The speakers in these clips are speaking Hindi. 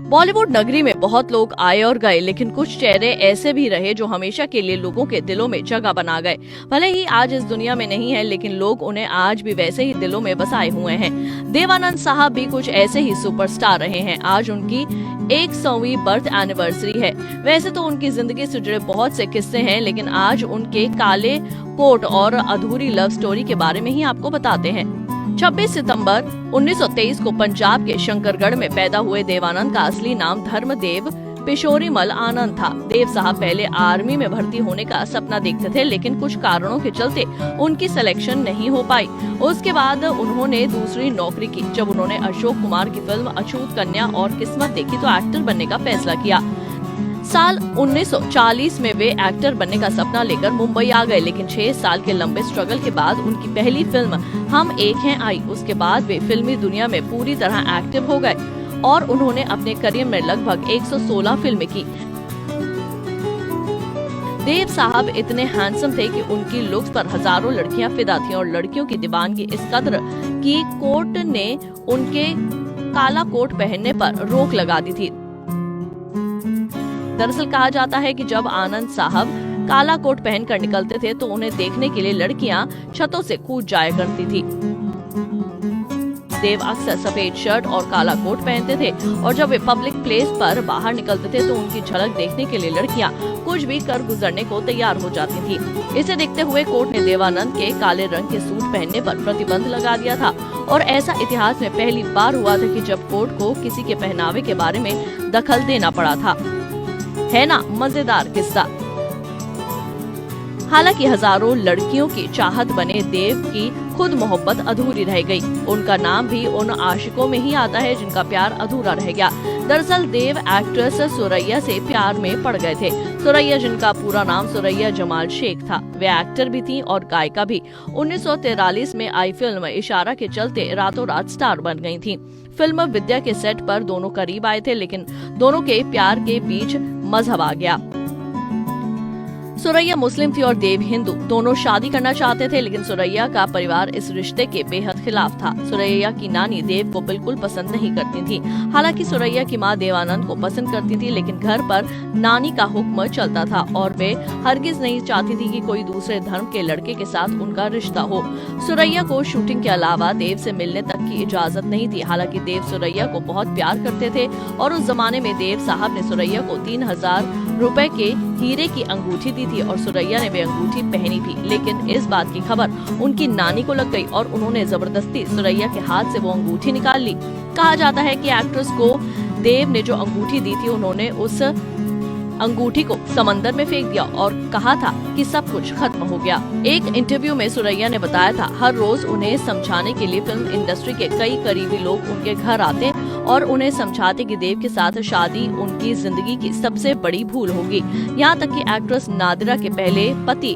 बॉलीवुड नगरी में बहुत लोग आए और गए, लेकिन कुछ चेहरे ऐसे भी रहे जो हमेशा के लिए लोगों के दिलों में जगह बना गए। भले ही आज इस दुनिया में नहीं है, लेकिन लोग उन्हें आज भी वैसे ही दिलों में बसाए हुए हैं। देवानंद साहब भी कुछ ऐसे ही सुपरस्टार रहे हैं। आज उनकी 100वीं बर्थ एनिवर्सरी है। वैसे तो उनकी जिंदगी से जुड़े बहुत से किस्से हैं, लेकिन आज उनके काले कोट और अधूरी लव स्टोरी के बारे में ही आपको बताते हैं। 26 सितंबर 1923 को पंजाब के शंकरगढ़ में पैदा हुए देवानंद का असली नाम धर्मदेव पिशोरीमल आनंद था। देव साहब पहले आर्मी में भर्ती होने का सपना देखते थे, लेकिन कुछ कारणों के चलते उनकी सिलेक्शन नहीं हो पाई। उसके बाद उन्होंने दूसरी नौकरी की। जब उन्होंने अशोक कुमार की फिल्म अछूत कन्या और किस्मत देखी तो एक्टर बनने का फैसला किया। साल 1940 में वे एक्टर बनने का सपना लेकर मुंबई आ गए, लेकिन 6 साल के लंबे स्ट्रगल के बाद उनकी पहली फिल्म हम एक हैं आई। उसके बाद वे फिल्मी दुनिया में पूरी तरह एक्टिव हो गए और उन्होंने अपने करियर में लगभग 116 फिल्में की। देव साहब इतने हैंडसम थे कि उनकी लुक्स पर हजारों लड़कियां फिदा थीं और लड़कियों की दीवानगी इस कदर कि कोर्ट ने उनके काला कोट पहनने पर रोक लगा दी थी। दरअसल कहा जाता है कि जब आनंद साहब काला कोट पहनकर निकलते थे तो उन्हें देखने के लिए लड़कियां छतों से कूद जाया करती थी। देव अक्सर सफेद शर्ट और काला कोट पहनते थे और जब वे पब्लिक प्लेस पर बाहर निकलते थे तो उनकी झलक देखने के लिए लड़कियां कुछ भी कर गुजरने को तैयार हो जाती थी। इसे देखते हुए कोर्ट ने देवानंद के काले रंग के सूट पहनने पर प्रतिबंध लगा दिया था और ऐसा इतिहास में पहली बार हुआ था कि जब कोर्ट को किसी के पहनावे के बारे में दखल देना पड़ा था। है ना मजेदार किस्सा। हालांकि हजारों लड़कियों की चाहत बने देव की खुद मोहब्बत अधूरी रह गई। उनका नाम भी उन आशिकों में ही आता है जिनका प्यार अधूरा रह गया। दरअसल देव एक्ट्रेस सुरैया से प्यार में पड़ गए थे। सुरैया, जिनका पूरा नाम सुरैया जमाल शेख था, वे एक्टर भी थीं और गायिका भी। 1943 में आई फिल्म इशारा के चलते रातों रात स्टार बन गई थीं। फिल्म विद्या के सेट पर दोनों करीब आए थे, लेकिन दोनों के प्यार के बीच मजहब आ गया। सुरैया मुस्लिम थी और देव हिंदू। दोनों शादी करना चाहते थे, लेकिन सुरैया का परिवार इस रिश्ते के बेहद खिलाफ था। सुरैया की नानी देव को बिल्कुल पसंद नहीं करती थी। हालांकि सुरैया की मां देवानंद को पसंद करती थी, लेकिन घर पर नानी का हुक्म चलता था और वे हरगिज नहीं चाहती थी कि कोई दूसरे धर्म के लड़के के साथ उनका रिश्ता हो। सुरैया को शूटिंग के अलावा देव से मिलने तक की इजाजत नहीं थी। हालांकि देव सुरैया को बहुत प्यार करते थे और उस जमाने में देव साहब ने सुरैया को 3000 रुपए के हीरे की अंगूठी दी थी और सुरैया ने वे अंगूठी पहनी भी। लेकिन इस बात की खबर उनकी नानी को लग गई और उन्होंने जबरदस्ती सुरैया के हाथ से वो अंगूठी निकाल ली। कहा जाता है कि एक्ट्रेस को देव ने जो अंगूठी दी थी, उन्होंने उस अंगूठी को समंदर में फेंक दिया और कहा था कि सब कुछ खत्म हो गया। एक इंटरव्यू में सुरैया ने बताया था, हर रोज उन्हें समझाने के लिए फिल्म इंडस्ट्री के कई करीबी लोग उनके घर आते और उन्हें समझाते कि देव के साथ शादी उनकी जिंदगी की सबसे बड़ी भूल होगी। यहाँ तक कि एक्ट्रेस नादिरा के पहले पति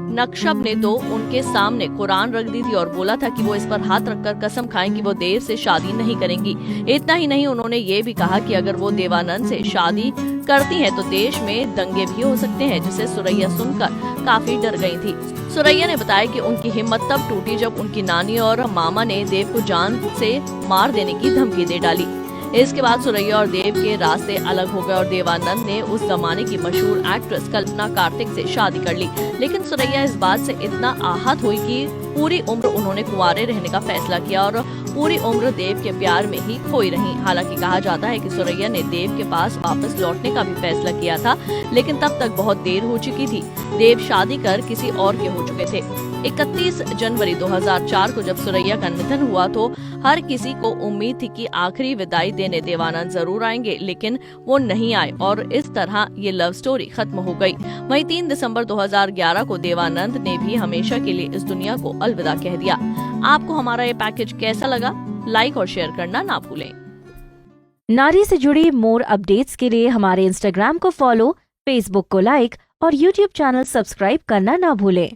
नक्शब ने तो उनके सामने कुरान रख दी थी और बोला था कि वो इस पर हाथ रखकर कसम खाएं कि वो देव से शादी नहीं करेंगी। इतना ही नहीं, उन्होंने ये भी कहा कि अगर वो देवानंद से शादी करती हैं तो देश में दंगे भी हो सकते हैं, जिसे सुरैया सुनकर काफी डर गई थी। सुरैया ने बताया कि उनकी हिम्मत तब टूटी जब उनकी नानी और मामा ने देव को जान से मार देने की धमकी दे डाली। इसके बाद सुरैया और देव के रास्ते अलग हो गए और देवानंद ने उस जमाने की मशहूर एक्ट्रेस कल्पना कार्तिक से शादी कर ली। लेकिन सुरैया इस बात से इतना आहत हुई कि पूरी उम्र उन्होंने कुंवारे रहने का फैसला किया और पूरी उम्र देव के प्यार में ही खोई रही। हालांकि कहा जाता है कि सुरैया ने देव के पास वापस लौटने का भी फैसला किया था, लेकिन तब तक बहुत देर हो चुकी थी। देव शादी कर किसी और के हो चुके थे। 31 जनवरी 2004 को जब सुरैया का निधन हुआ तो हर किसी को उम्मीद थी कि आखिरी विदाई देने देवानंद जरूर आएंगे, लेकिन वो नहीं आए और इस तरह ये लव स्टोरी खत्म हो गई। वहीं 3 दिसंबर 2011 को देवानंद ने भी हमेशा के लिए इस दुनिया को अलविदा कह दिया। आपको हमारा ये पैकेज कैसा लगा? लाइक और शेयर करना ना भूलें। नारी से जुड़ी मोर अपडेट्स के लिए हमारे इंस्टाग्राम को फॉलो, फेसबुक को लाइक और यूट्यूब चैनल सब्सक्राइब करना ना भूलें।